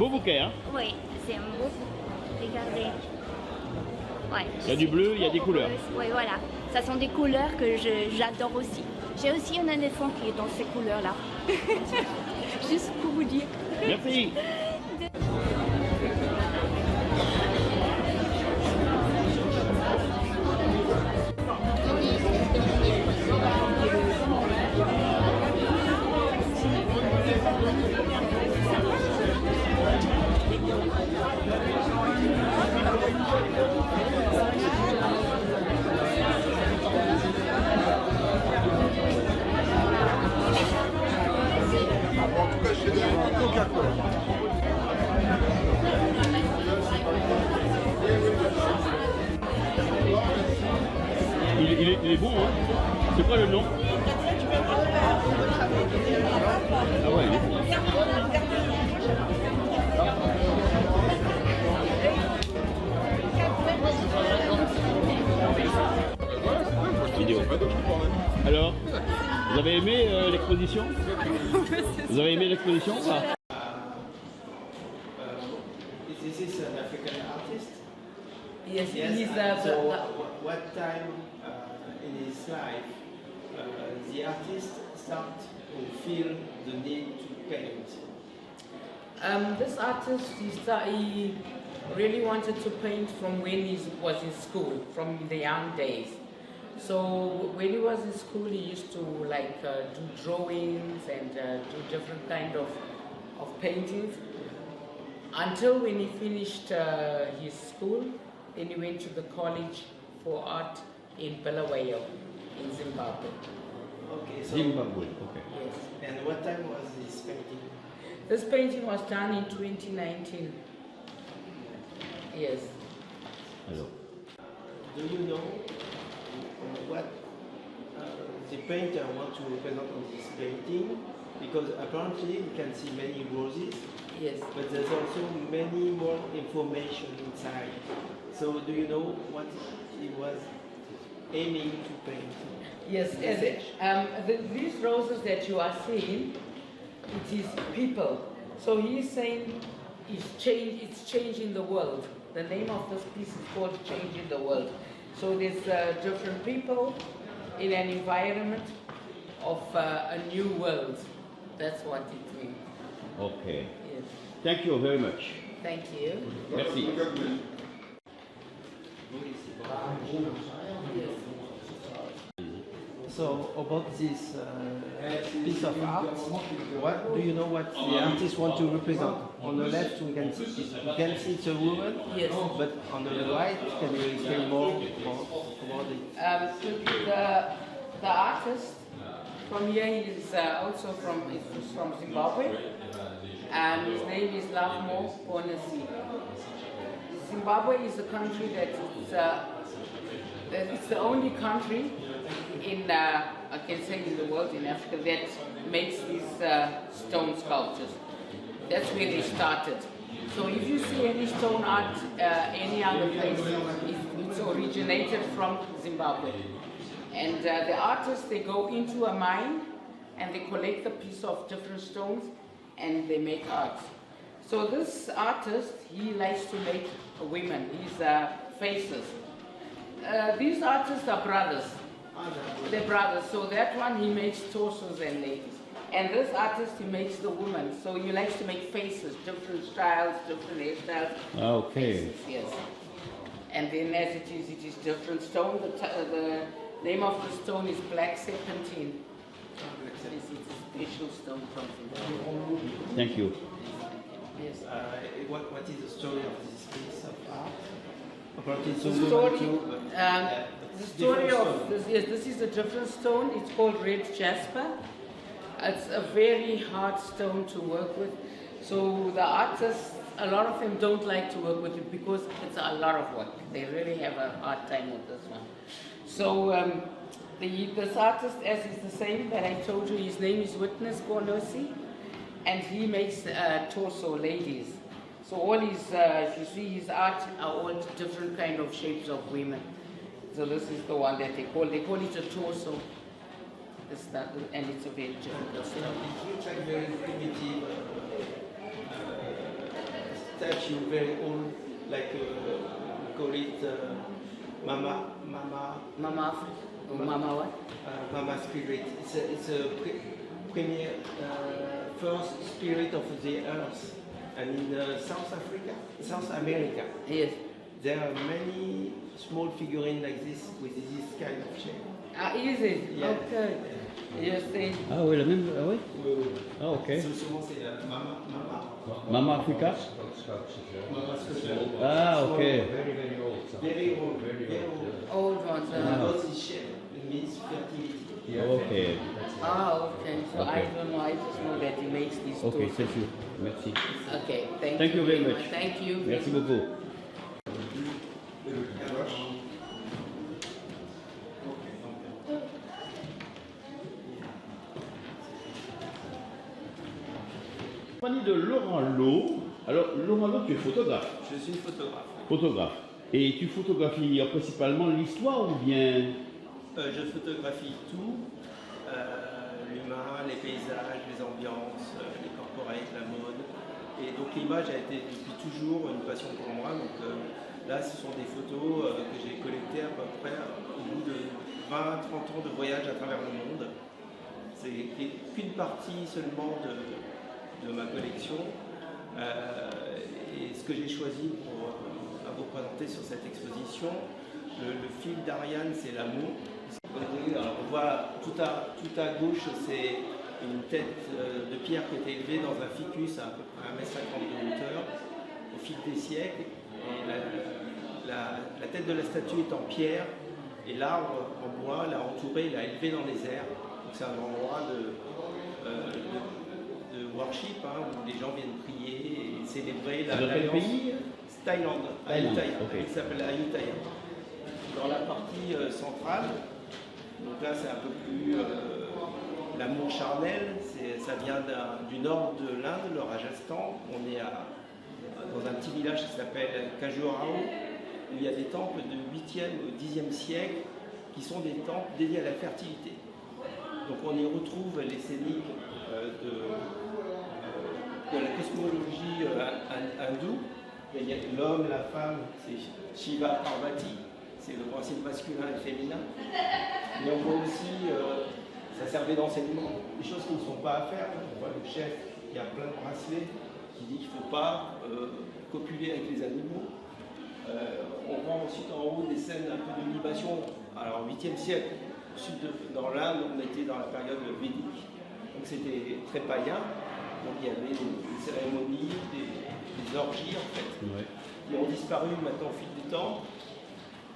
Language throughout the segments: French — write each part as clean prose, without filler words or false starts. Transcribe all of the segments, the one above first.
Beau bouquet, hein? Oui, c'est un beau. Regardez. Ouais, Il y a du bleu, il y a des couleurs. Oui, voilà. Ça sont des couleurs que j'adore aussi. J'ai aussi un éléphant qui est dans ces couleurs-là. Juste pour vous dire. Merci. Il est bon, hein? C'est quoi le nom? Ah ouais, il est bon. Vidéo. Alors, vous avez aimé l'exposition? Vous avez aimé l'exposition ou pas? This is an African artist. Yes, Yes. he's So what time in his life the artist start to feel the need to paint? this artist, he really wanted to paint from when he was in school, from the young days. So when he was in school, he used to like do drawings and do different kind of paintings. Until when he finished his school, then he went to the College for Art in Bulawayo in Zimbabwe. Okay, so Zimbabwe, okay. Yes. and what time was this painting? This painting was done in 2019. Yes. Alors. Do you know what the painter wants to represent on this painting? Because apparently we can see many roses, Yes. but there's also many more information inside. So do you know what he was aiming to paint? Yes. These roses that you are seeing, it is people. So he is saying it's changing the world. The name of this piece is called Changing the World. So there's different people in an environment of a new world. That's what it means. Okay. Yes. Thank you very much. Thank you. Merci. So about this piece of art, what do you know what the artist want to represent? On the left we can see it's a woman, Yes. but on the right, can you explain more about it? The artist from here is also from Zimbabwe, and his name is Lavmo Ponesi. Zimbabwe is a country that it's the only country in I can say in the world, in Africa, that makes these stone sculptures. That's where they started. So if you see any stone art any other place, it's originated from Zimbabwe. And the artists, they go into a mine and they collect a piece of different stones and they make art. So this artist, he likes to make women, his faces. These artists are brothers. They're brothers. So that one, he makes torsos and ladies. And this artist, he makes the woman. So he likes to make faces, different styles, different hairstyles. Okay. Faces, yes. And then as it is different stone. The name of the stone is black serpentine. It's a special stone from Zimbabwe. Thank you. Yes. What is the story of this piece of art? Apparently it's a The woman story, too, but, the story different of stone. this, yes, this is a different stone. It's called red jasper. It's a very hard stone to work with. So the artists, a lot of them don't like to work with it because it's a lot of work. They really have a hard time with this one. So this artist, as is the same that I told you, his name is Witness Konosi, and he makes torso ladies. So all his, if you see his art, are all different kind of shapes of women. So this is the one that they call it a torso. It's that, and it's a very difficult stone. It looks like very primitive statue, very old, like we call it Mama Africa. Mama what? Mama spirit. It's a premier first spirit of the earth. And in South America, Yes. there are many small figurines like this with this kind of shape. Ah, is it? Yeah. Okay. Yes, thank you. Ah oui, la même, ah oui. Ah ok. Souvent c'est la Mama. Mama Africa. Mama sculpture. Ah ok. Very old. Old ones. Because this shape means fertility. Ok. Ah, okay. So I Okay. don't know. I just know that he makes these Ok, tools. c'est sûr. Merci. Okay. Thank you very much. Thank you. Merci beaucoup. Compagnie de Laurent Lot. Alors, Laurent Lot, tu es photographe. Je suis photographe. Photographe. Et tu photographies principalement l'histoire ou bien... Je photographie tout, l'humain, les paysages, les ambiances, les corporate, la mode. Et donc l'image a été depuis toujours une passion pour moi. Donc là, ce sont des photos que j'ai collectées à peu près au bout de 20-30 ans de voyage à travers le monde. C'est qu'une partie seulement de ma collection. Et ce que j'ai choisi pour vous présenter sur cette exposition, le fil d'Ariane, c'est l'amour. Alors, on voit tout à gauche, c'est une tête de pierre qui a été élevée dans un ficus à peu près 1,50 m de hauteur au fil des siècles. Et la tête de la statue est en pierre et l'arbre en bois l'a entouré, l'a élevé dans les airs. Donc c'est un endroit de worship où les gens viennent prier et célébrer l'alliance. pays? Thaïlande, Ayutthaya. Okay. Il s'appelle Ayutthaya. Dans la partie centrale, donc là c'est un peu plus l'amour charnel, ça vient du nord de l'Inde, le Rajasthan. On est dans un petit village qui s'appelle Khajuraho, où il y a des temples de 8e au 10e siècle qui sont des temples dédiés à la fertilité. Donc on y retrouve les scéniques de la cosmologie hindoue. Il y a l'homme, la femme, c'est Shiva Parvati, c'est le principe masculin et féminin. Mais on voit aussi, ça servait d'enseignement, des choses qui ne sont pas à faire. On voit le chef qui a plein de bracelets, qui dit qu'il ne faut pas copuler avec les animaux. On voit ensuite en haut des scènes un peu de libation. Alors, au 8e siècle, dans l'Inde, on était dans la période védique, donc c'était très païen. Donc il y avait des cérémonies, des orgies en fait, qui ont disparu maintenant au fil du temps.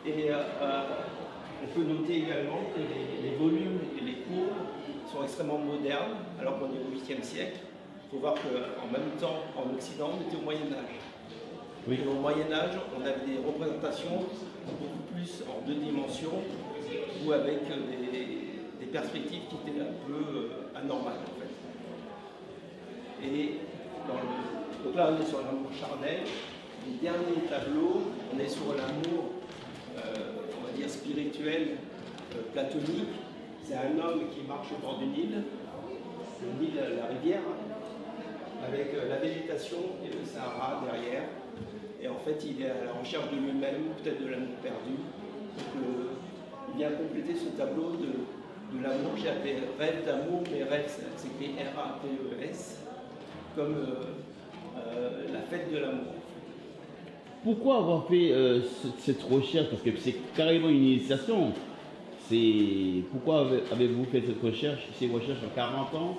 Et on peut noter également que les volumes et les courbes sont extrêmement modernes, alors qu'on est au 8e siècle. Il faut voir qu'en même temps, en Occident, on était au Moyen-Âge. Oui. Et au Moyen-Âge, on avait des représentations beaucoup plus en 2 dimensions, ou avec des perspectives qui étaient un peu anormales en fait. Et donc là, on est sur l'amour charnel. Le dernier tableau, on est sur l'amour, on va dire spirituel, platonique. C'est un homme qui marche au bord d'une île, la rivière, avec la végétation et le Sahara derrière. Et en fait, il est à la recherche de lui-même, peut-être de l'amour perdu. Donc, il vient compléter ce tableau de l'amour. J'ai appelé rêve d'amour, mais rêve, c'est écrit R-A-P-E-S. Comme la fête de l'amour. Pourquoi avoir fait cette recherche? Parce que c'est carrément une initiation. Pourquoi avez-vous fait cette recherche, ces recherches en 40 ans?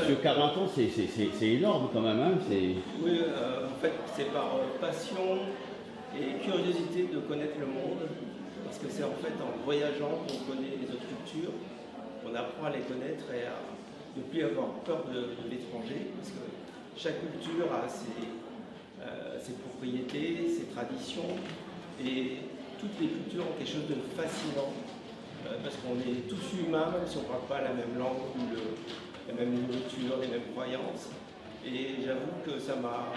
Sur 40 ans, c'est énorme quand même. Hein? Oui, en fait, c'est par passion et curiosité de connaître le monde. Parce que c'est en fait en voyageant qu'on connaît les autres cultures, on apprend à les connaître et à ne plus avoir peur de l'étranger, parce que chaque culture a ses propriétés, ses traditions, et toutes les cultures ont quelque chose de fascinant, parce qu'on est tous humains, même si on ne parle pas la même langue, ou la même nourriture, les mêmes croyances. Et j'avoue que ça m'a,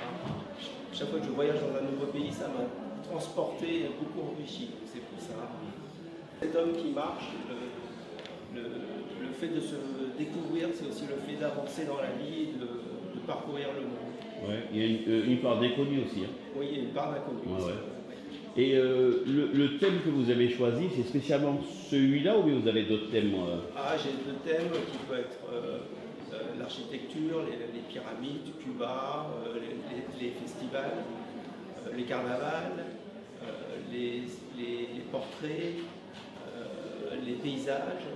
chaque fois que je voyage dans un nouveau pays, ça m'a transporté et beaucoup enrichi. C'est pour ça. Cet homme qui marche, le fait de se découvrir, c'est aussi le fait d'avancer dans la vie et de parcourir le monde. Ouais. Il y a une part d'inconnu aussi. Hein. Oui, il y a une part d'inconnu. Ouais, ouais. Et le thème que vous avez choisi, c'est spécialement celui-là ou bien vous avez d'autres thèmes Ah, j'ai deux thèmes qui peuvent être l'architecture, les pyramides, Cuba, les festivals, les carnavals, les portraits, les paysages.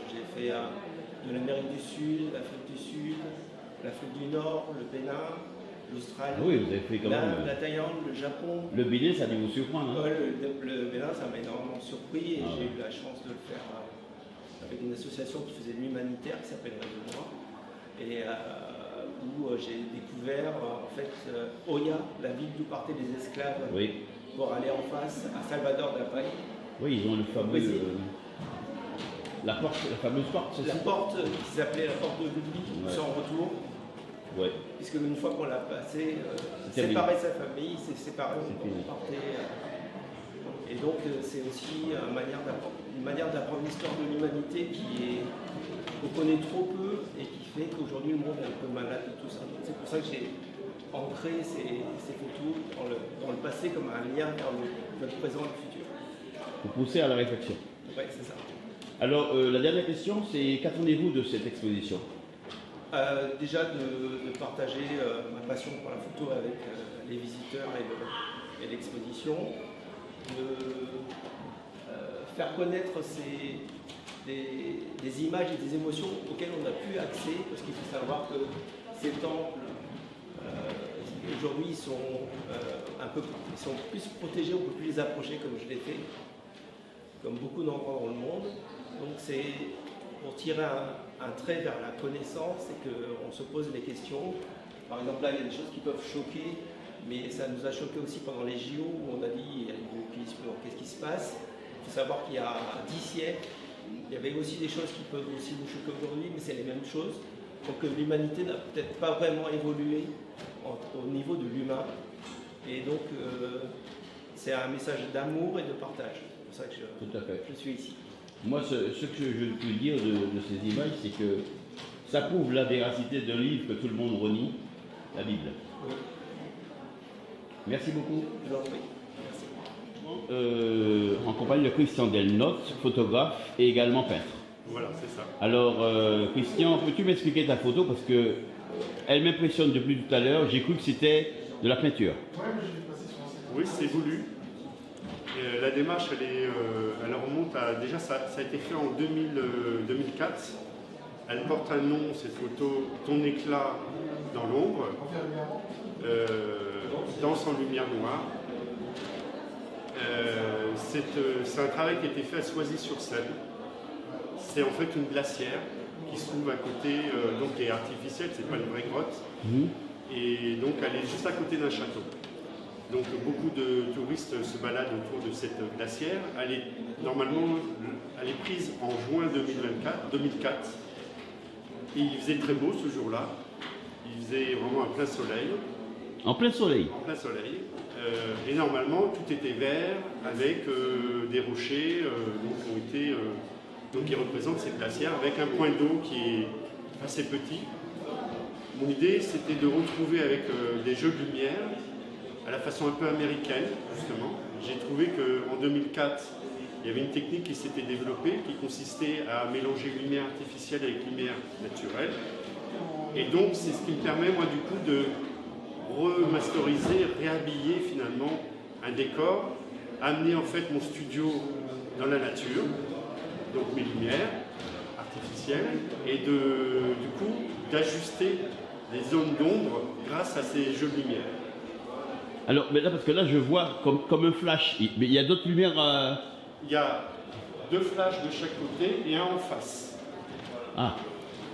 J'ai fait de l'Amérique du Sud, l'Afrique du Sud, l'Afrique du Nord, le Bénin, l'Australie, Ah oui, vous avez fait quand même. la Thaïlande, le Japon. Le Bénin, ça a dû vous surprendre. Hein. Le Bénin, ça m'a énormément surpris et j'ai eu la chance de le faire avec une association qui faisait de l'humanitaire qui s'appelle Réseau Noir et où j'ai découvert en fait Oya, la ville d'où partaient les esclaves pour aller en face à Salvador da Bahia. Oui, ils ont le fameux. La fameuse porte, c'est ça? La porte qui s'appelait la porte de l'oubli, sans retour. Ouais. Puisque une fois qu'on l'a passé, séparer sa famille, c'est séparer, on partait. Et donc c'est aussi une manière d'apprendre l'histoire de l'humanité qu'on connaît trop peu et qui fait qu'aujourd'hui le monde est un peu malade et tout ça. C'est pour ça que j'ai ancré ces photos dans le passé comme un lien vers notre présent et le futur. Vous poussez à la réflexion. Oui, c'est ça. Alors la dernière question, c'est qu'attendez-vous de cette exposition? Déjà de partager ma passion pour la photo avec les visiteurs et l'exposition, de faire connaître des images et des émotions auxquelles on n'a plus accès, parce qu'il faut savoir que ces temples, aujourd'hui, ils sont plus protégés, on ne peut plus les approcher comme je l'ai fait, comme beaucoup d'endroits dans le monde. Donc c'est pour tirer un trait vers la connaissance et qu'on se pose des questions. Par exemple, là, il y a des choses qui peuvent choquer, mais ça nous a choqué aussi pendant les JO où on a dit il y a du wokisme, qu'est-ce qui se passe? Il faut savoir qu'il y a 10 siècles, il y avait aussi des choses qui peuvent aussi nous choquer aujourd'hui, mais c'est les mêmes choses. Donc l'humanité n'a peut-être pas vraiment évolué au niveau de l'humain. Et donc c'est un message d'amour et de partage. C'est pour ça que je suis ici. Moi, ce que je peux dire de ces images, c'est que ça prouve la véracité d'un livre que tout le monde renie, la Bible. Oui. Merci beaucoup. Je vous en prie. Merci. En compagnie de Christian Delnotte, photographe et également peintre. Voilà, c'est ça. Alors, Christian, peux-tu m'expliquer ta photo? Parce que elle m'impressionne depuis tout à l'heure. J'ai cru que c'était de la peinture. Oui, c'est voulu. La démarche, elle remonte à... Déjà, ça a été fait en 2004. Elle porte un nom, cette photo, Ton éclat dans l'ombre, Danse en lumière noire. C'est un travail qui a été fait à Soisy-sur-Seine. C'est en fait une glacière qui se trouve à côté, donc qui est artificielle, c'est pas une vraie grotte. Et donc elle est juste à côté d'un château. Donc beaucoup de touristes se baladent autour de cette glacière. Normalement, elle est prise en juin 2004. Et il faisait très beau ce jour-là. Il faisait vraiment un plein soleil. En plein soleil? En plein soleil. Et normalement, tout était vert avec des rochers qui représentent cette glacière avec un point d'eau qui est assez petit. Mon idée, c'était de retrouver avec des jeux de lumière à la façon un peu américaine, justement. J'ai trouvé qu'en 2004, il y avait une technique qui s'était développée qui consistait à mélanger lumière artificielle avec lumière naturelle. Et donc, c'est ce qui me permet, moi, du coup, de remasteriser, réhabiller finalement un décor, amener en fait mon studio dans la nature, donc mes lumières artificielles, et du coup, d'ajuster les zones d'ombre grâce à ces jeux de lumière. Alors, mais là, parce que là, je vois comme un flash. Mais il y a d'autres lumières. Il y a 2 flashs de chaque côté et un en face. Ah,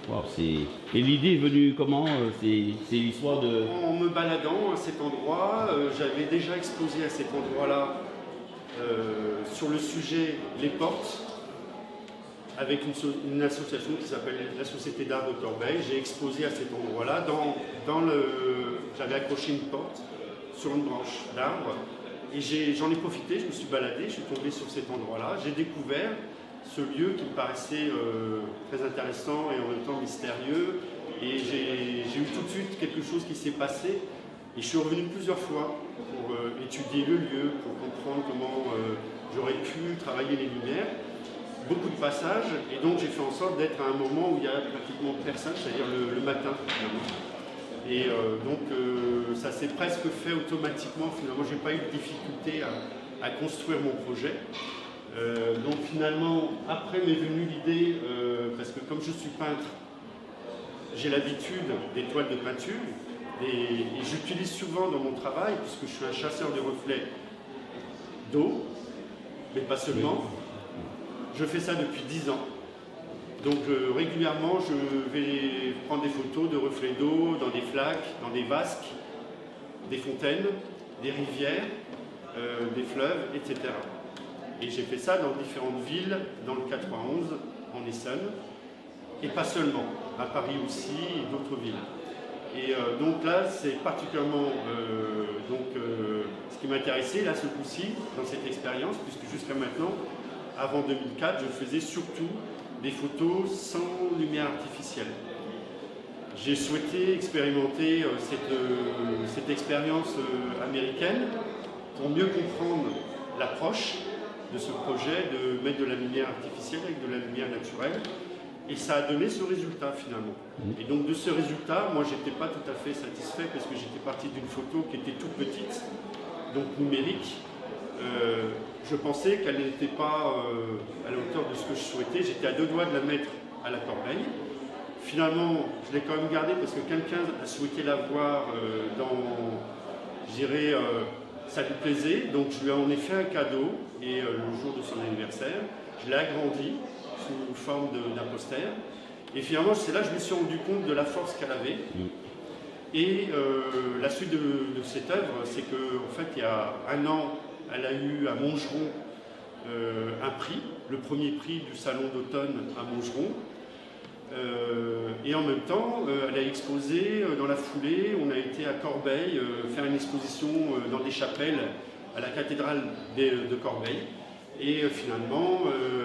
wow, et l'idée est venue comment? C'est l'histoire de... En me baladant à cet endroit, j'avais déjà exposé à cet endroit-là sur le sujet Les Portes, avec une association qui s'appelle la Société d'Art de Corbeil. J'ai exposé à cet endroit-là. J'avais accroché une porte sur une branche d'arbre et j'en ai profité, je me suis baladé, je suis tombé sur cet endroit-là, j'ai découvert ce lieu qui me paraissait très intéressant et en même temps mystérieux, Et j'ai eu tout de suite quelque chose qui s'est passé. Et je suis revenu plusieurs fois pour étudier le lieu, pour comprendre comment j'aurais pu travailler les lumières. Beaucoup de passages, et donc j'ai fait en sorte d'être à un moment où il y a pratiquement personne, c'est-à-dire le matin finalement. Et donc ça s'est presque fait automatiquement, finalement j'ai pas eu de difficulté à construire mon projet. Donc finalement, après m'est venue l'idée, parce que comme je suis peintre, j'ai l'habitude des toiles de peinture, et j'utilise souvent dans mon travail, puisque je suis un chasseur de reflets d'eau, mais pas seulement. Je fais ça depuis 10 ans. Donc régulièrement, je vais prendre des photos de reflets d'eau dans des flaques, dans des vasques, des fontaines, des rivières, des fleuves, etc. Et j'ai fait ça dans différentes villes, dans le 91, en Essonne, et pas seulement, à Paris aussi et d'autres villes. Et donc là, c'est particulièrement ce qui m'intéressait, là, ce coup-ci, dans cette expérience, puisque jusqu'à maintenant, avant 2004, je faisais surtout des photos sans lumière artificielle. J'ai souhaité expérimenter cette expérience américaine pour mieux comprendre l'approche de ce projet de mettre de la lumière artificielle avec de la lumière naturelle. Et ça a donné ce résultat finalement. Et donc de ce résultat, moi j'étais pas tout à fait satisfait parce que j'étais parti d'une photo qui était toute petite, donc numérique. Je pensais qu'elle n'était pas à la hauteur de ce que je souhaitais. J'étais à 2 doigts de la mettre à la corbeille. Finalement, je l'ai quand même gardée parce que quelqu'un a souhaité la voir je dirais, ça lui plaisait. Donc je lui en ai fait un cadeau et le jour de son anniversaire, je l'ai agrandi sous forme d'un poster. Et finalement, c'est là que je me suis rendu compte de la force qu'elle avait. Et la suite de cette œuvre, c'est qu'en fait, il y a 1 an, elle a eu à Montgeron un prix, le premier prix du salon d'automne à Montgeron. Et en même temps, elle a exposé dans la foulée. On a été à Corbeil faire une exposition dans des chapelles à la cathédrale de Corbeil. Et finalement,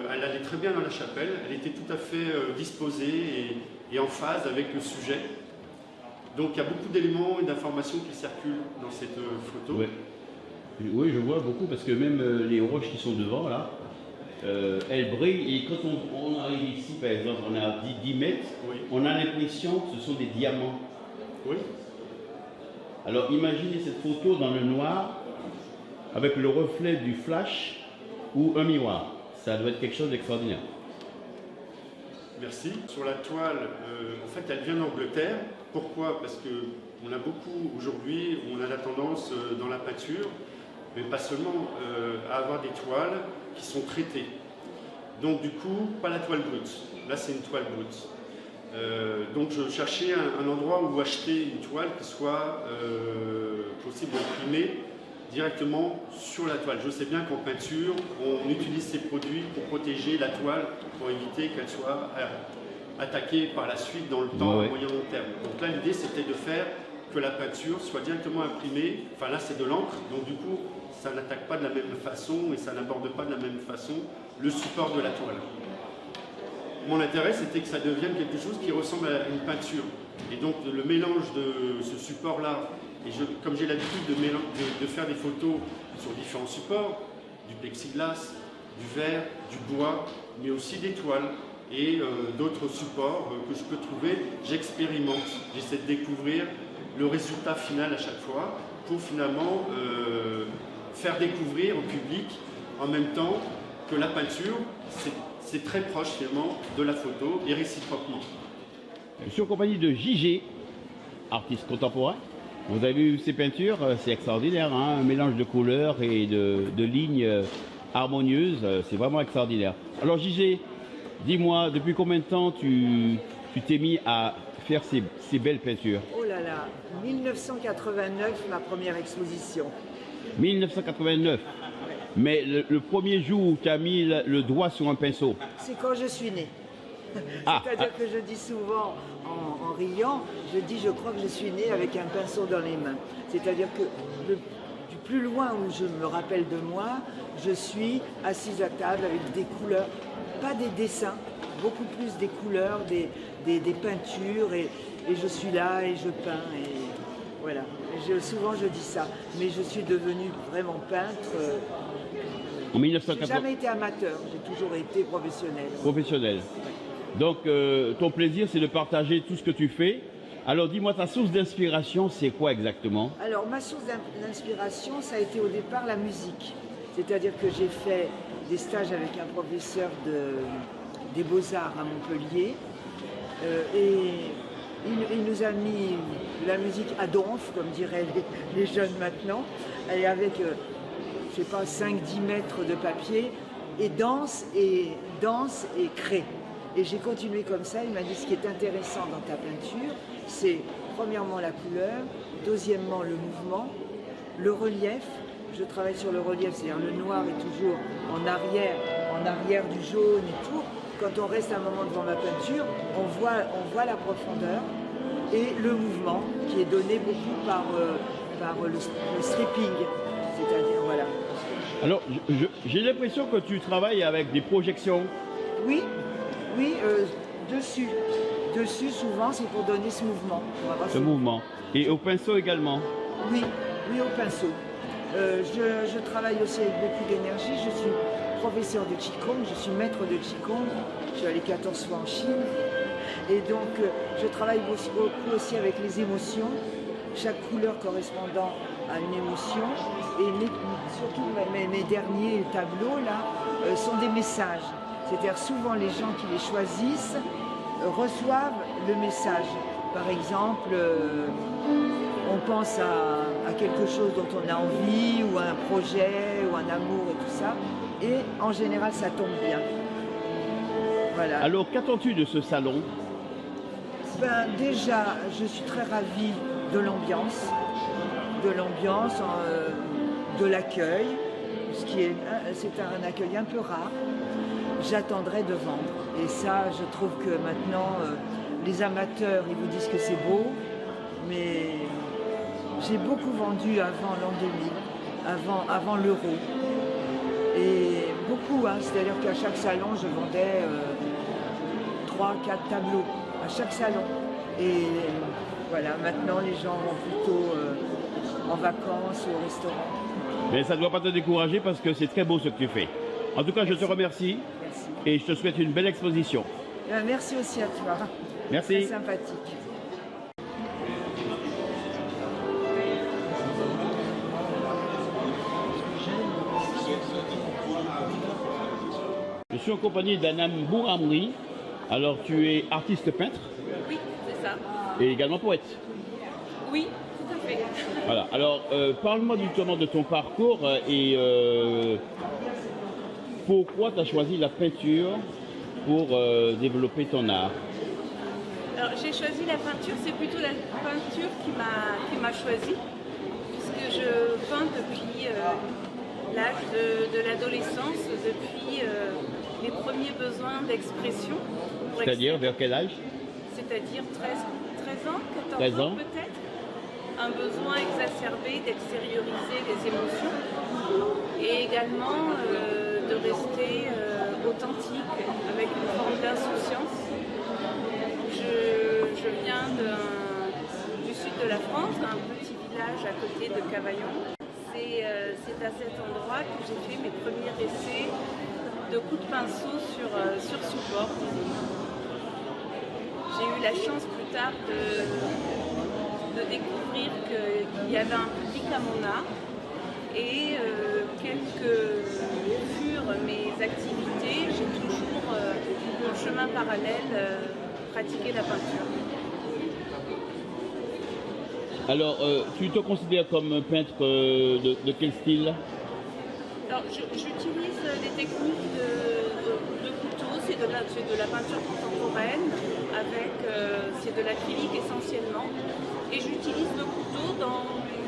elle allait très bien dans la chapelle. Elle était tout à fait disposée et en phase avec le sujet. Donc il y a beaucoup d'éléments et d'informations qui circulent dans cette photo. Ouais. Oui, je vois beaucoup parce que même les roches qui sont devant là, elles brillent et quand on arrive ici par exemple, on a 10 mètres, Oui. on a l'impression que ce sont des diamants. Oui. Alors imaginez cette photo dans le noir avec le reflet du flash ou un miroir. Ça doit être quelque chose d'extraordinaire. Merci. Sur la toile, en fait, elle vient d'Angleterre. Pourquoi? Parce qu'on a beaucoup, aujourd'hui, on a la tendance dans la peinture, mais pas seulement, à avoir des toiles qui sont traitées. Donc du coup, pas la toile brute. Là, c'est une toile brute. Donc je cherchais un endroit où acheter une toile qui soit possible d'imprimer directement sur la toile. Je sais bien qu'en peinture, on utilise ces produits pour protéger la toile, pour éviter qu'elle soit attaquée par la suite dans le temps à moyen long terme. Donc là, l'idée, c'était de faire que la peinture soit directement imprimée. Enfin là, c'est de l'encre, donc du coup, ça n'attaque pas de la même façon et ça n'aborde pas de la même façon le support de la toile. Mon intérêt, c'était que ça devienne quelque chose qui ressemble à une peinture. Et donc, le mélange de ce support-là, et comme j'ai l'habitude de faire des photos sur différents supports, du plexiglas, du verre, du bois, mais aussi des toiles et d'autres supports que je peux trouver, j'expérimente. J'essaie de découvrir le résultat final à chaque fois pour finalement faire découvrir au public en même temps que la peinture, c'est très proche finalement de la photo et réciproquement. Je suis en compagnie de JG, artiste contemporain. Vous avez vu ces peintures, c'est extraordinaire, hein, un mélange de couleurs et de lignes harmonieuses, c'est vraiment extraordinaire. Alors JG, dis-moi, depuis combien de temps tu t'es mis à faire ces belles peintures? Oh là là, 1989, ma première exposition. 1989. Mais le premier jour où tu as mis le doigt sur un pinceau? C'est quand je suis née. C'est-à-dire que je dis souvent, en riant, je crois que je suis née avec un pinceau dans les mains. C'est-à-dire que du plus loin où je me rappelle de moi, je suis assise à table avec des couleurs, pas des dessins, beaucoup plus des couleurs, des peintures. et je suis là et je peins. Et voilà. Souvent je dis ça. Mais je suis devenue vraiment peintre. En J'ai 1980. jamais été amateur, j'ai toujours été professionnel. Professionnel. Donc, ton plaisir, c'est de partager tout ce que tu fais. Alors, dis-moi, ta source d'inspiration, c'est quoi exactement? Alors, ma source d'inspiration, ça a été au départ la musique. C'est-à-dire que j'ai fait des stages avec un professeur des Beaux-Arts à Montpellier. Et il nous a mis la musique à donf, comme diraient les jeunes maintenant, et avec, je sais pas, 5-10 mètres de papier, et danse et crée. Et j'ai continué comme ça. Il m'a dit, ce qui est intéressant dans ta peinture, c'est premièrement la couleur, deuxièmement le mouvement, le relief. Je travaille sur le relief, c'est-à-dire le noir est toujours en arrière du jaune et tout. Quand on reste un moment devant ma peinture, on voit la profondeur et le mouvement qui est donné beaucoup par le stripping, c'est-à-dire voilà. Alors, j'ai l'impression que tu travailles avec des projections. Oui, dessus. Dessus, souvent, c'est pour donner ce mouvement. Ce mouvement. Et au pinceau également. Oui, au pinceau. Je travaille aussi avec beaucoup d'énergie. Je suis professeur de Qigong, je suis maître de Qigong. Je suis allée 14 fois en Chine. Et donc, je travaille beaucoup aussi avec les émotions, chaque couleur correspondant à une émotion. Et surtout, mes derniers tableaux, là, sont des messages. C'est-à-dire, souvent, les gens qui les choisissent reçoivent le message. Par exemple, on pense à quelque chose dont on a envie, ou à un projet, ou un amour et tout ça. Et en général, ça tombe bien. Voilà. Alors, qu'attends-tu de ce salon? Déjà, je suis très ravie de l'ambiance, de l'accueil, c'est un accueil un peu rare. J'attendrai de vendre. Et ça, je trouve que maintenant, les amateurs, ils vous disent que c'est beau, mais j'ai beaucoup vendu avant l'an 2000, avant l'euro. Et beaucoup, c'est-à-dire qu'à chaque salon, je vendais 3-4 tableaux, à chaque salon. Et voilà, maintenant, les gens vont plutôt en vacances ou au restaurant. Mais ça ne doit pas te décourager parce que c'est très beau ce que tu fais. En tout cas, je te remercie. Merci. Et je te souhaite une belle exposition. Merci aussi à toi. Merci. Très sympathique. Je suis en compagnie d'Anam Bouramri. Alors, tu es artiste peintre? Oui, c'est ça. Et également poète? Oui, tout à fait. Voilà. Alors, parle-moi justement de ton parcours et pourquoi tu as choisi la peinture pour développer ton art? Alors, j'ai choisi la peinture, c'est plutôt la peinture qui m'a choisi, puisque je peins depuis l'âge de l'adolescence, depuis mes premiers besoins d'expression. C'est-à-dire, vers quel âge? C'est-à-dire 13 ans, 14 13 ans. peut-être. Un besoin exacerbé d'extérioriser les émotions et également de rester authentique avec une forme d'insouciance. Je viens du sud de la France, d'un petit village à côté de Cavaillon. C'est à cet endroit que j'ai fait mes premiers essais de coups de pinceau sur support. J'ai eu la chance plus tard de découvrir qu'il y avait un public à mon art et quelles que furent mes activités, j'ai toujours en chemin parallèle pratiqué la peinture. Alors, tu te considères comme peintre de quel style? Alors, j'utilise des techniques de couteau, c'est de la peinture contemporaine, c'est de l'acrylique essentiellement. Et j'utilise le couteau dans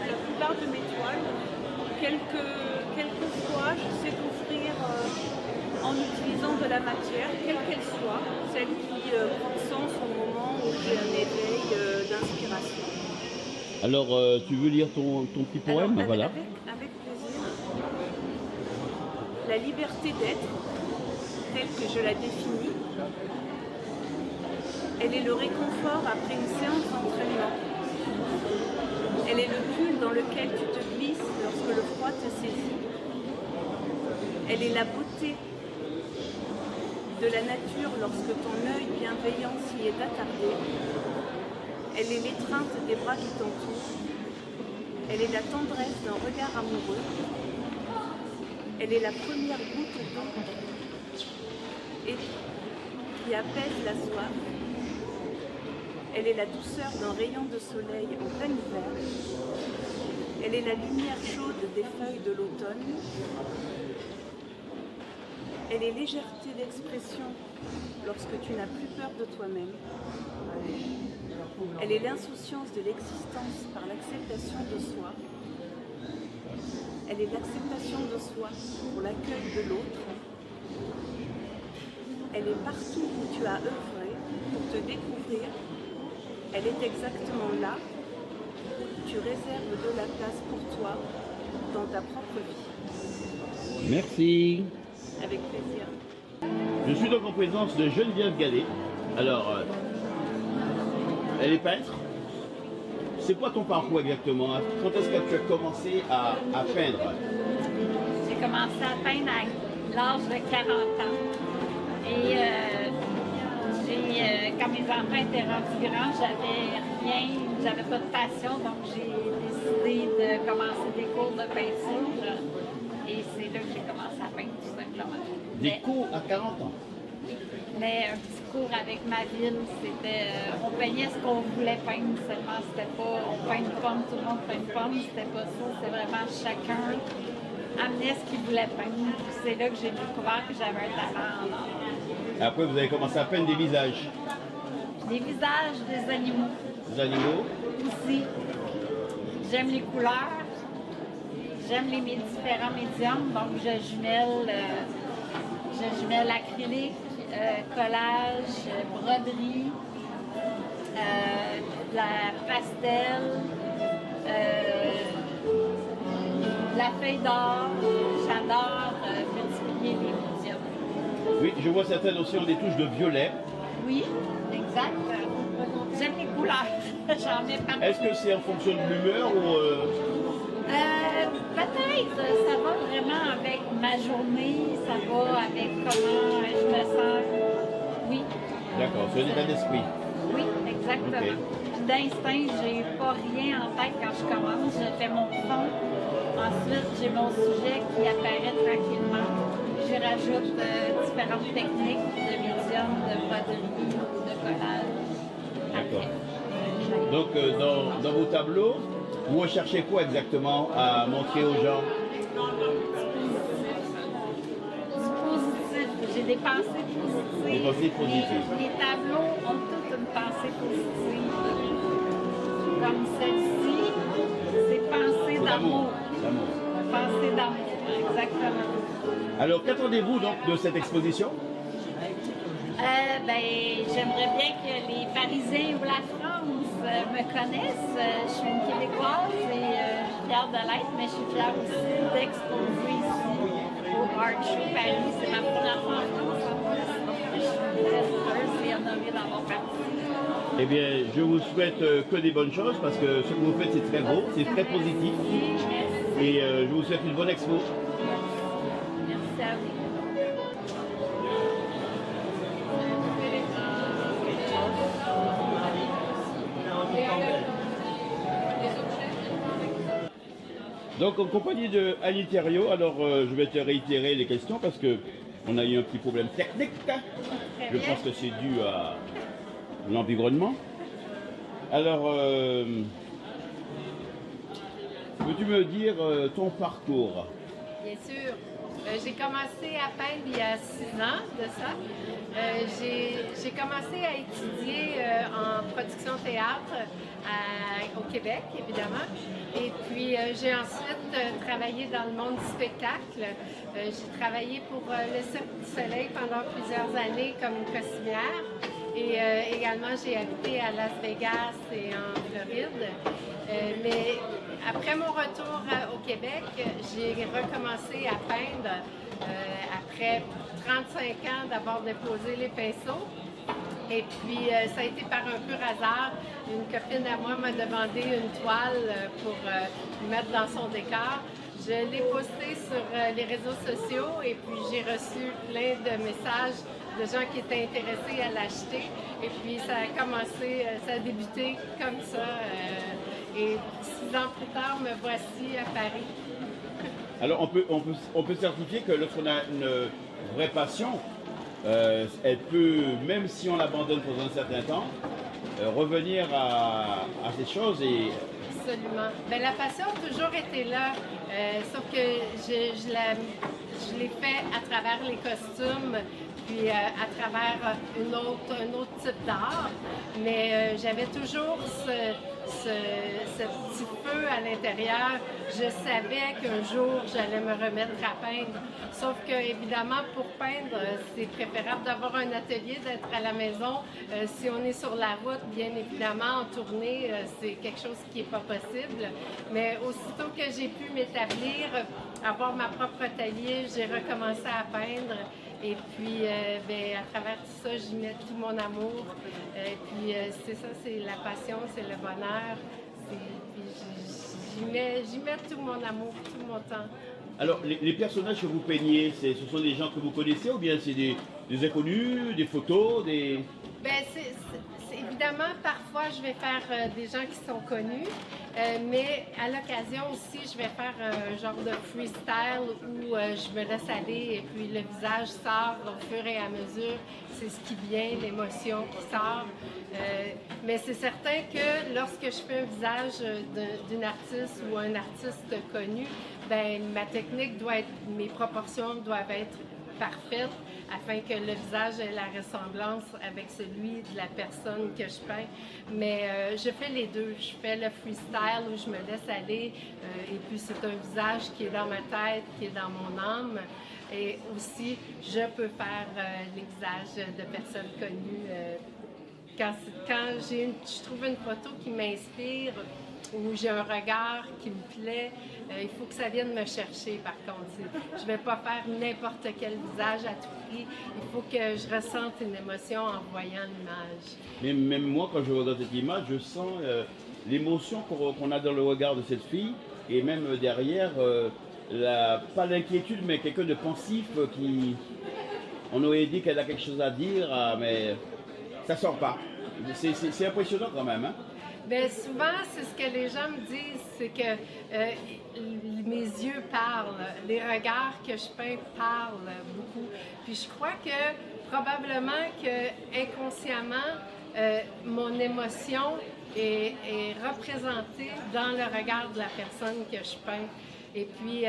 la plupart de mes toiles. Quelquefois, j'essaie d'ouvrir en utilisant de la matière, quelle qu'elle soit, celle qui prend sens au moment où j'ai un éveil d'inspiration. Alors, tu veux lire ton petit poème? Alors, voilà. Avec plaisir. La liberté d'être, telle que je la définis, Elle est le réconfort après une séance d'entraînement. Elle est le pull dans lequel tu te glisses lorsque le froid te saisit. Elle est la beauté de la nature lorsque ton œil bienveillant s'y est attardé. Elle est l'étreinte des bras qui t'entourent. Elle est la tendresse d'un regard amoureux. Elle est la première goutte d'eau et qui apaise la soif. Elle est la douceur d'un rayon de soleil en plein hiver. Elle est la lumière chaude des feuilles de l'automne. Elle est légèreté d'expression lorsque tu n'as plus peur de toi-même. Elle est l'insouciance de l'existence par l'acceptation de soi. Elle est l'acceptation de soi pour l'accueil de l'autre. Elle est partout où tu as œuvré pour te découvrir. Elle est exactement là où tu réserves de la place pour toi dans ta propre vie. Merci. Avec plaisir. Je suis donc en présence de Geneviève Gallet. Alors, elle est peintre. C'est quoi ton parcours exactement? Quand est-ce que tu as commencé à peindre? J'ai commencé à peindre à l'âge de 40 ans. Et quand mes enfants étaient rendus grands, j'avais pas de passion, donc j'ai décidé de commencer des cours de peinture. Et c'est là que j'ai commencé à peindre tout simplement. Des cours à 40 ans? Mais un petit cours avec ma ville, c'était. On peignait ce qu'on voulait peindre seulement, c'était pas. On peint une pomme, tout le monde peint une pomme, c'était pas ça, c'était vraiment chacun amenait ce qu'il voulait peindre. C'est là que j'ai découvert que j'avais un talent en art. Après, vous avez commencé à peindre des visages? Des visages, des animaux. Des animaux? Aussi. J'aime les couleurs. J'aime les différents médiums, donc je jumelle acrylique, collage, broderie, la pastel, la feuille d'or. J'adore multiplier les médiums. Oui, je vois certaines aussi ont des touches de violet. Oui, exact. J'aime les couleurs. J'en mets partout. Est-ce que c'est en fonction de l'humeur ou... Peut-être, ça va vraiment avec ma journée, ça va avec comment je me sens. Oui. D'accord, c'est un état d'esprit. Oui, exactement. Okay. Puis d'instinct, j'ai pas rien en tête quand je commence. Je fais mon fond. Ensuite, j'ai mon sujet qui apparaît tranquillement. Je rajoute différentes techniques de médium, de broderie, de collage. D'accord. Donc, dans vos tableaux, vous recherchez quoi exactement à montrer aux gens? Du positif. J'ai des pensées positives. Des pensées positives. Les tableaux ont toutes une pensée positive. Comme celle-ci, c'est pensée d'amour. Pensée d'amour, exactement. Alors, qu'attendez-vous donc de cette exposition? J'aimerais bien que les Parisiens ou la France me connaissent. Je suis une Québécoise et je suis fière de l'être, mais je suis fière aussi d'exposer ici au Art Show Paris. C'est ma première fois en France. Je suis très heureuse et honorée d'avoir participé. Eh bien, je vous souhaite que des bonnes choses parce que ce que vous faites, c'est très beau, c'est très positif. Et je vous souhaite une bonne expo. Merci à vous. Donc en compagnie de Annie Thériault, alors je vais te réitérer les questions parce qu'on a eu un petit problème technique. Je pense que c'est dû à l'environnement. Alors, peux-tu me dire ton parcours? Bien sûr. J'ai commencé à peindre il y a 6 ans de ça. J'ai commencé à étudier en production théâtre au Québec, évidemment. Et puis, j'ai ensuite travaillé dans le monde du spectacle. J'ai travaillé pour le Cirque du Soleil pendant plusieurs années comme une costumière. Et également, j'ai habité à Las Vegas et en Floride. Mais après mon retour au Québec, j'ai recommencé à peindre après 35 ans d'avoir déposé les pinceaux. Et puis, ça a été par un pur hasard. Une copine à moi m'a demandé une toile pour mettre dans son décor. Je l'ai postée sur les réseaux sociaux et puis j'ai reçu plein de messages de gens qui étaient intéressés à l'acheter. Et puis, ça a commencé, ça a débuté comme ça. Et 6 ans plus tard, me voici à Paris. Alors, on peut certifier que lorsqu'on a une vraie passion, elle peut, même si on l'abandonne pendant un certain temps, revenir à ces choses et... Absolument. Bien, la passion a toujours été là, sauf que je l'ai fait à travers les costumes, puis à travers un autre type d'art, mais j'avais toujours ce petit feu à l'intérieur. Je savais qu'un jour, j'allais me remettre à peindre. Sauf que, évidemment, pour peindre, c'est préférable d'avoir un atelier, d'être à la maison. Si on est sur la route, bien évidemment, en tournée, c'est quelque chose qui n'est pas possible. Mais aussitôt que j'ai pu m'établir, avoir ma propre atelier, j'ai recommencé à peindre. Et puis, à travers tout ça, j'y mets tout mon amour. Et puis, c'est ça, c'est la passion, c'est le bonheur. J'y mets tout mon amour, tout mon temps. Alors, les personnages que vous peignez, ce sont des gens que vous connaissez ou bien c'est des inconnus, des photos, des... Bien, évidemment, parfois, je vais faire des gens qui sont connus, mais à l'occasion aussi, je vais faire un genre de freestyle où je me laisse aller et puis le visage sort au fur et à mesure. C'est ce qui vient, l'émotion qui sort. Mais c'est certain que lorsque je fais un visage d'une artiste ou un artiste connu, ben ma technique doit être, mes proportions doivent être parfaites afin que le visage ait la ressemblance avec celui de la personne que je peins. Mais je fais les deux. Je fais le freestyle où je me laisse aller et puis c'est un visage qui est dans ma tête, qui est dans mon âme. Et aussi, je peux faire les visages de personnes connues. Quand je trouve une photo qui m'inspire, où j'ai un regard qui me plaît, il faut que ça vienne me chercher par contre. Je ne vais pas faire n'importe quel visage à tout prix. Il faut que je ressente une émotion en voyant l'image. Mais même moi, quand je regarde cette image, je sens l'émotion qu'on a dans le regard de cette fille et même derrière, pas l'inquiétude, mais quelqu'un de pensif qui... On aurait dit qu'elle a quelque chose à dire, mais ça sort pas. C'est impressionnant quand même, hein? Bien, souvent, c'est ce que les gens me disent, c'est que mes yeux parlent, les regards que je peins parlent beaucoup. Puis je crois que probablement que inconsciemment, mon émotion est représentée dans le regard de la personne que je peins. Et puis,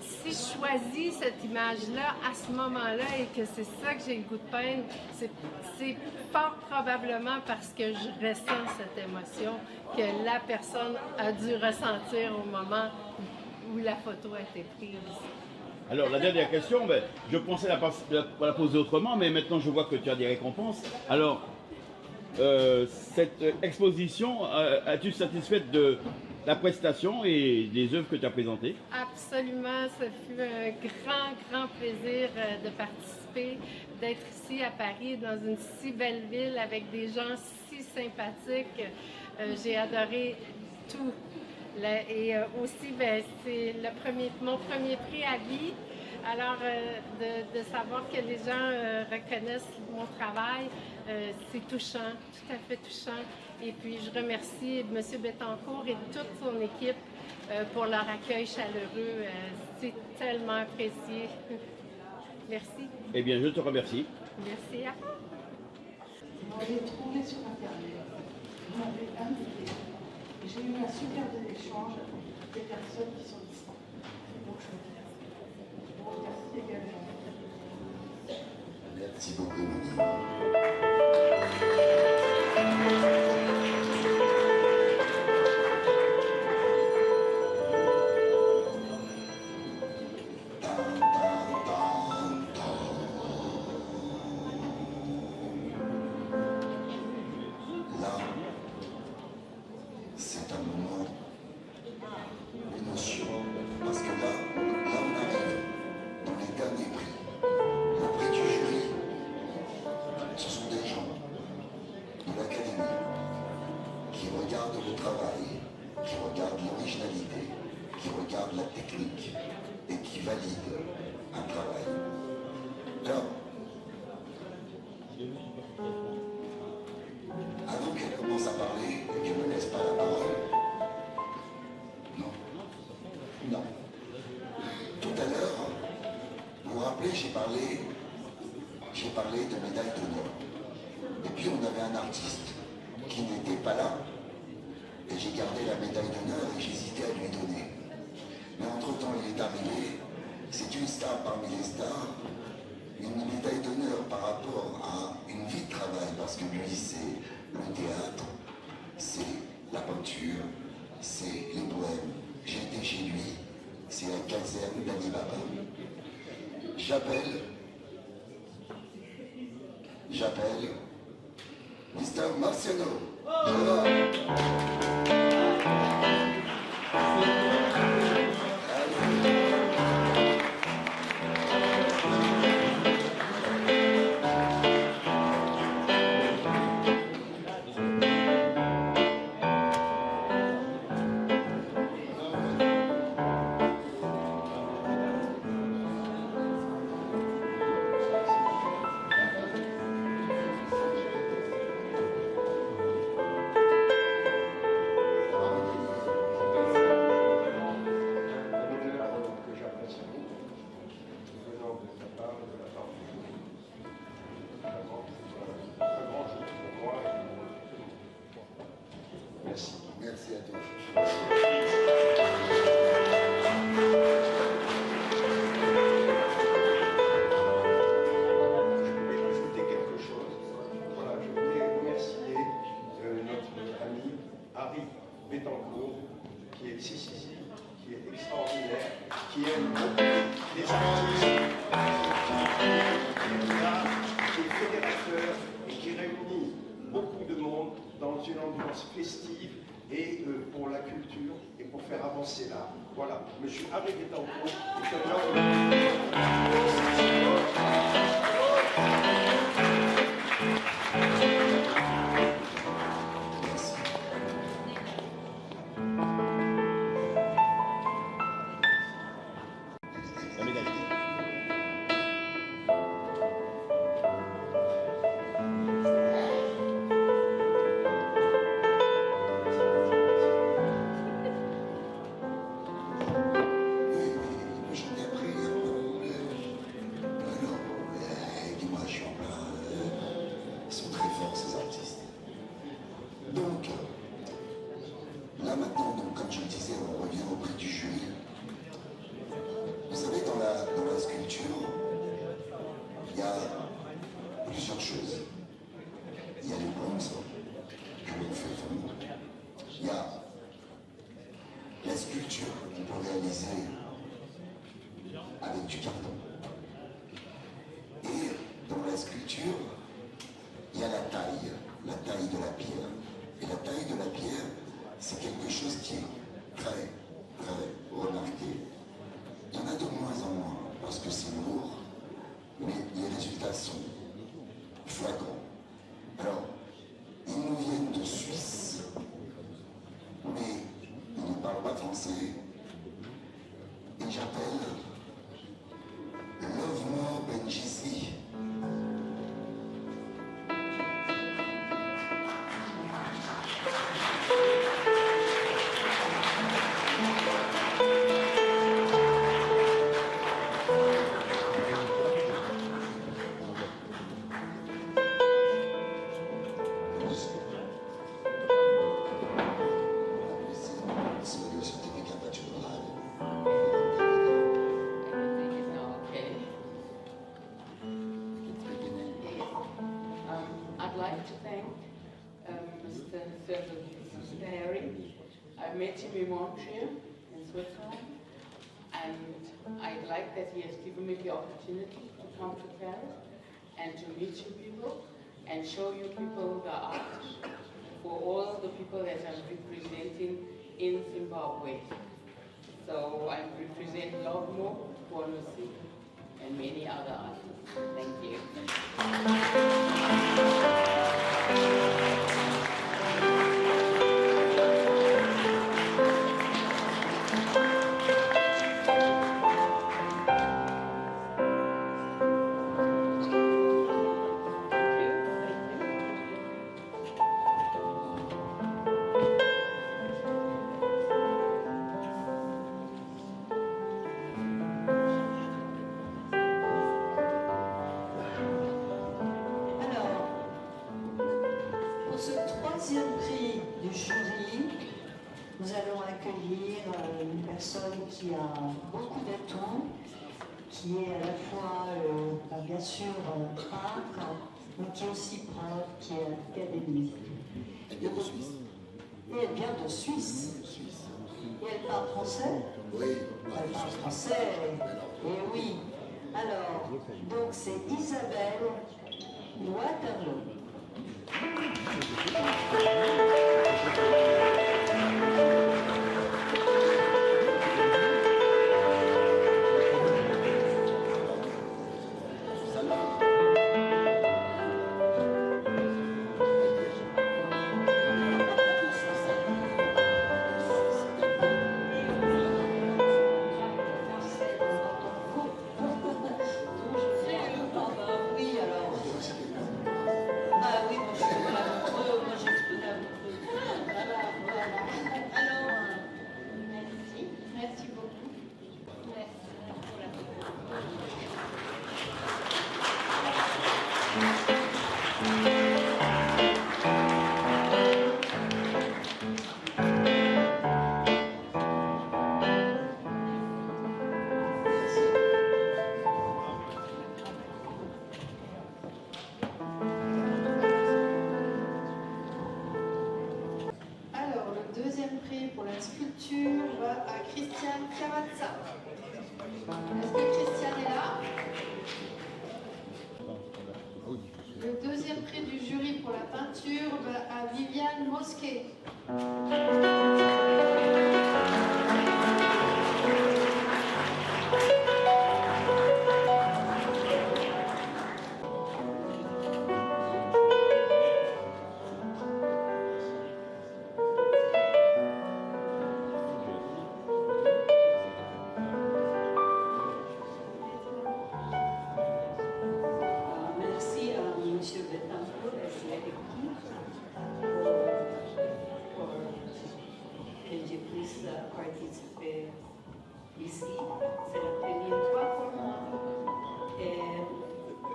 si je choisis cette image-là à ce moment-là et que c'est ça que j'ai le goût de peindre, c'est fort probablement parce que je ressens cette émotion que la personne a dû ressentir au moment où la photo a été prise. Alors, la dernière question, je pensais la poser autrement, mais maintenant je vois que tu as des récompenses. Alors, cette exposition, as-tu satisfaite de la prestation et des œuvres que tu as présentées? Absolument, ce fut un grand plaisir de participer, d'être ici à Paris, dans une si belle ville, avec des gens si sympathiques. J'ai adoré tout. Et aussi, c'est mon premier prix à vie. Alors, de savoir que les gens reconnaissent mon travail, c'est touchant, tout à fait touchant. Et puis, je remercie M. Bettencourt et toute son équipe pour leur accueil chaleureux. C'est tellement apprécié. Merci. Eh bien, je te remercie. Merci à vous. J'ai trouvé sur Internet. Vous m'avez invité. Et j'ai eu un super échange avec des personnes qui sont ici. Donc, je vous remercie également. Merci beaucoup. de la technique et qui valide un travail. Alors, avant qu'elle commence à parler et qu'elle ne me laisse pas la parole, non. Tout à l'heure, vous vous rappelez, j'ai parlé de médaille d'honneur. Et puis on avait un artiste qui n'était pas là. Et j'ai gardé la médaille d'honneur et j'hésitais à lui donner. Mais entre-temps, il est arrivé, c'est une star parmi les stars, une médaille d'honneur par rapport à une vie de travail, parce que lui, c'est le théâtre, c'est la peinture, c'est les poèmes. J'étais chez lui, c'est la caserne d'Ali Baba. J'appelle Mr. Marciano. Merci à toi. Je voulais ajouter quelque chose. Voilà, je voulais remercier notre ami Harry Bettencourt, qui est de Sicile, qui est extraordinaire, qui aime beaucoup les artistes, qui est fédérateur et qui réunit beaucoup de monde dans une ambiance festive et pour la culture et pour faire avancer l'art. Voilà, monsieur Harry Bettencourt est un homme. Là maintenant, donc, comme je le disais, on revient au prix du jury. Vous savez, dans la sculpture, il y a plusieurs choses. Il y a les bronzes que l'on fait fondre. Il y a la sculpture qu'on peut réaliser avec du carton. Et dans la sculpture, il y a la taille de la pierre. Et la taille de la pierre, c'est quelque chose qui est très, très remarqué. Il y en a de moins en moins, parce que c'est lourd, mais les résultats sont flagrants. Alors, ils nous viennent de Suisse, mais ils ne parlent pas français. Et j'appelle Lovemore Benjisi. I met him in Montreal, in Switzerland, and I like that he has given me the opportunity to come to Paris and to meet you people and show you people the art for all the people that I'm representing in Zimbabwe. So I represent Lovemore, Bonosi, and many other artists. Thank you. accueillir une personne qui a beaucoup d'atouts, qui est à la fois, bien sûr, peintre, mais qui est aussi prof, qui est académique. Elle vient de Suisse. Et elle vient de Suisse. Et elle parle français? Oui. Elle parle français. Et oui. Alors, donc c'est Isabelle Waterloo. Est-ce que Christiane est là? Le deuxième prix du jury pour la peinture va à Viviane Mosquet. Ici, c'est la première fois pour moi. Et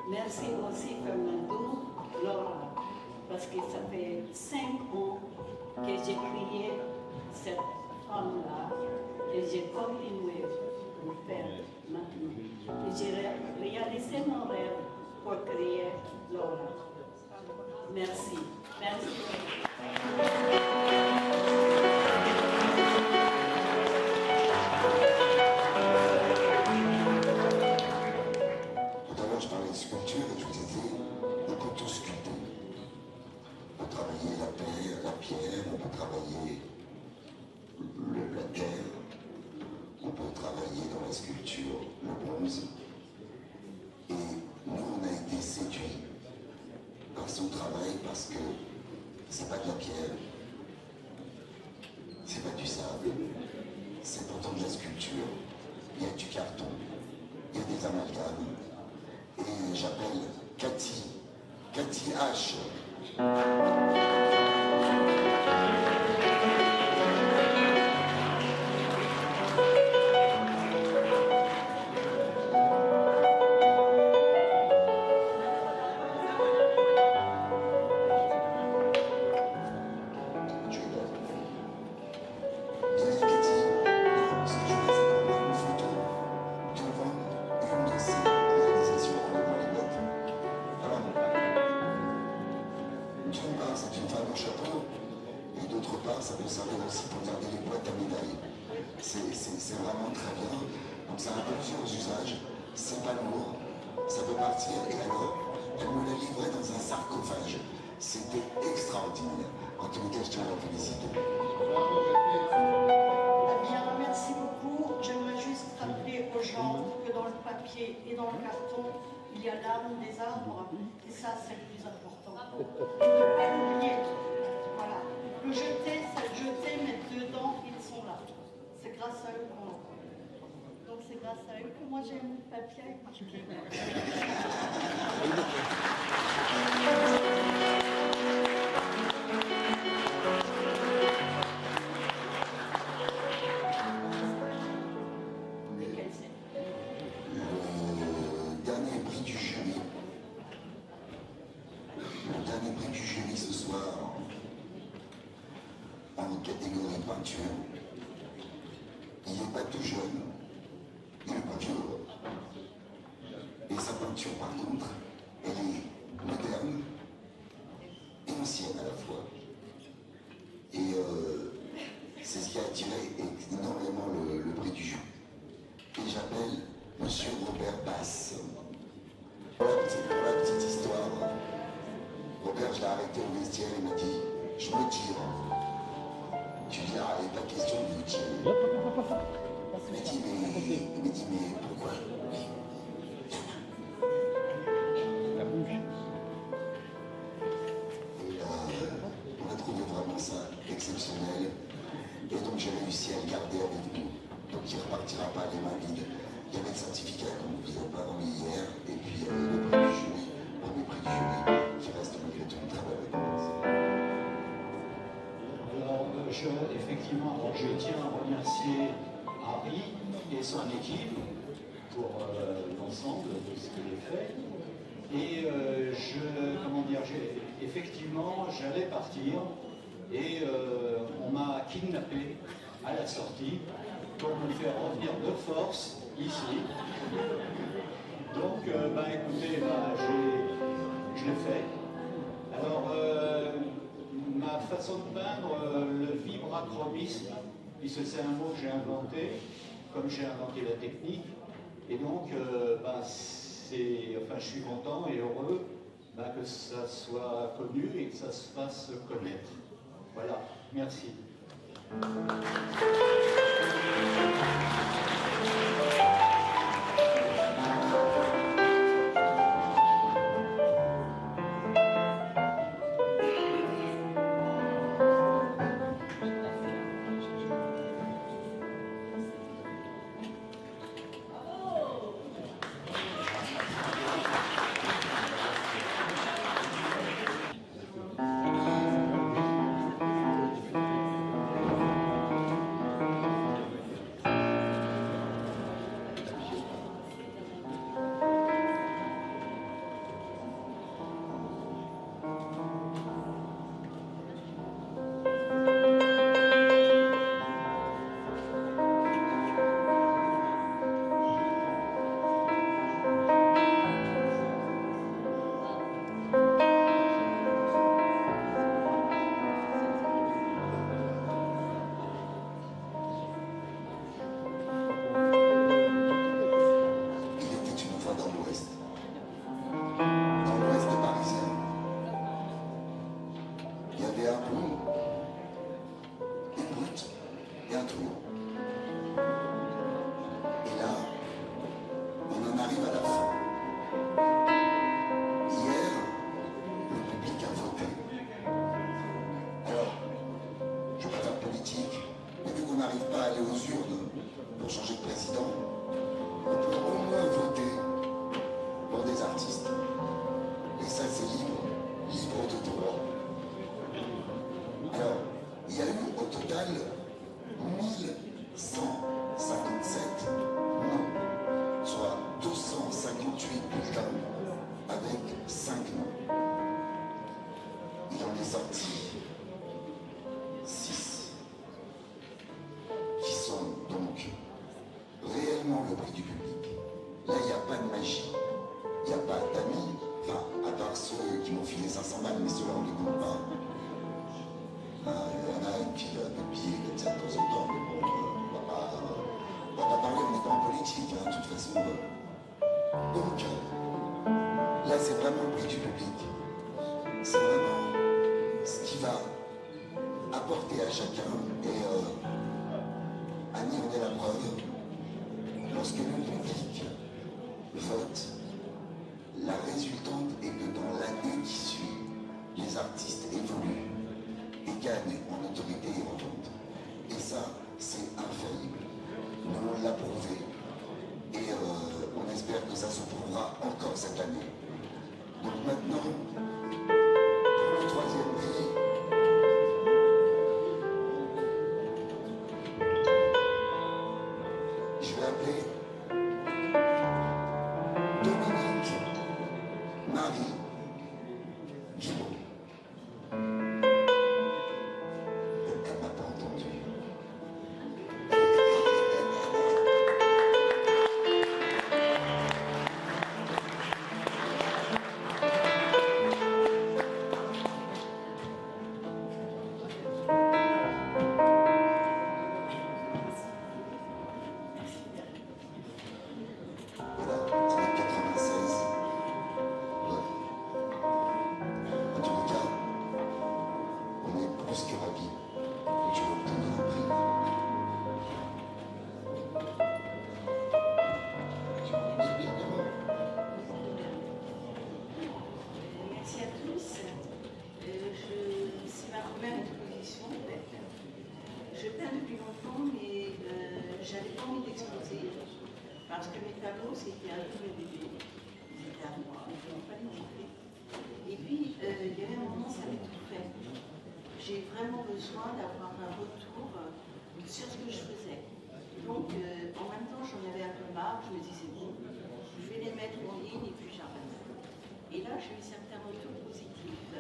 merci aussi Fernando, Laura, parce que ça fait 5 ans que j'ai créé cette femme-là et j'ai continué à le faire maintenant. Et j'ai réalisé mon rêve pour créer Laura. Merci. Merci. Je parlais de sculpture et je vous ai dit, on peut tout sculpter. On peut travailler la pierre, on peut travailler la terre, on peut travailler dans la sculpture le bronze. Et nous, on a été séduits par son travail parce que c'est pas de la pierre, c'est pas du sable, c'est pourtant de la sculpture. Il y a du carton, il y a des amalgames. Et j'appelle Cathy H. Ça peut servir aussi pour garder les boîtes à médailles. C'est vraiment très bien. Donc ça a plusieurs usages. C'est pas lourd. Ça peut partir. Et alors, elle me l'a livré dans un sarcophage. C'était extraordinaire. En tout cas, je tiens à la féliciter. Eh bien, merci beaucoup. J'aimerais juste rappeler aux gens que dans le papier et dans le carton, il y a l'âme des arbres. Et ça, c'est le plus important. Ne pas l'oublier. Voilà. Le jeter, c'est le jeter, mais dedans, ils sont là. C'est grâce à eux qu'on l'entend. Donc c'est grâce à eux que moi j'ai mon papier marqué. Le dernier prix du jury. Le dernier prix du jury ce soir. En catégorie peinture, pas tout jeune, il n'est pas vieux. Et sa peinture, par contre, elle est moderne et ancienne à la fois. Et c'est ce qui a attiré énormément le prix du jury. Et j'appelle Monsieur Robert Bass. Pour la petite histoire, Robert, je l'ai arrêté au vestiaire, il m'a dit, je me tire. Tu dis, ah, il n'est pas question de vous tirer. Il m'a dit, mais pourquoi? La bouche. Et on a trouvé vraiment ça exceptionnel. Et donc j'ai réussi à le garder avec nous. Donc il ne repartira pas les mains vides. Il y avait le certificat qu'on ne vous a pas remis hier. Et puis le prix du jury, premier prix du jury, qui reste malgré tout une très belle récompense. Alors effectivement, je tiens à remercier Harry et son équipe pour l'ensemble de ce qu'il a fait. Et effectivement, j'allais partir et on m'a kidnappé à la sortie pour me faire revenir de force ici. Donc, écoutez, je l'ai fait. Alors, ma façon de peindre, le vibrachromisme, puisque c'est un mot que j'ai inventé, comme j'ai inventé la technique, et donc, je suis content et heureux que ça soit connu et que ça se fasse connaître. Voilà, merci. exposé parce que mes tableaux, c'était un peu mes bébés. Ils étaient à moi, ils n'ont pas les montrer. Et puis, il y avait un moment, ça m'étouffait. J'ai vraiment besoin d'avoir un retour sur ce que je faisais. Donc, en même temps, j'en avais un peu marre. Je me disais, bon, je vais les mettre en ligne et puis j'arrête. Et là, j'ai eu certains retours positifs.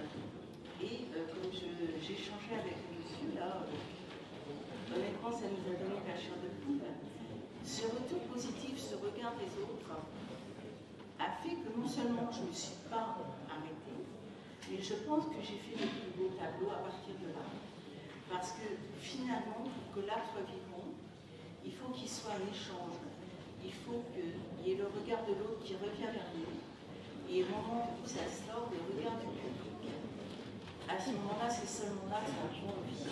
Et comme j'ai changé avec le monsieur, là, honnêtement, ça nous a donné la chair de poule. Ce retour positif, ce regard des autres, a fait que non seulement je ne me suis pas arrêtée, mais je pense que j'ai fait le plus beau tableau à partir de là. Parce que finalement, pour que l'art soit vivant, il faut qu'il soit un échange. Il faut qu'il y ait le regard de l'autre qui revient vers nous. Et au moment où ça sort, le regard du public, à ce moment-là, c'est seulement là que ça prend vie.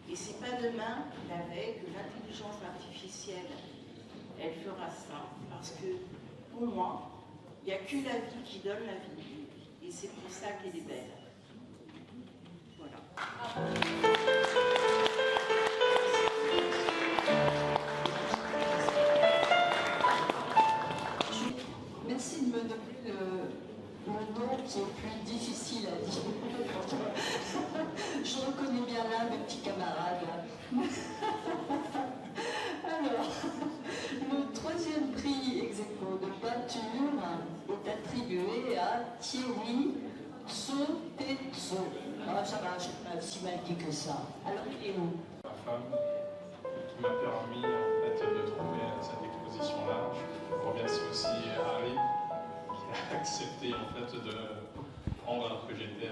Et c'est pas demain, la veille, que l'intelligence artificielle, elle fera ça. Parce que, pour moi, il n'y a que la vie qui donne la vie. Et c'est pour ça qu'elle est belle. Voilà. Merci de me donner le nom qui est plus difficile à dire. Je reconnais bien là mes petits camarades. Alors, le troisième prix ex aequo de peinture est attribué à Thierry Sotetso. Ah, ça va, je pas si mal dit que ça. Alors, il est où? Ma femme qui m'a permis en fait, de trouver cette exposition-là. Je remercie aussi Harry qui a accepté en fait, de prendre alors que j'étais à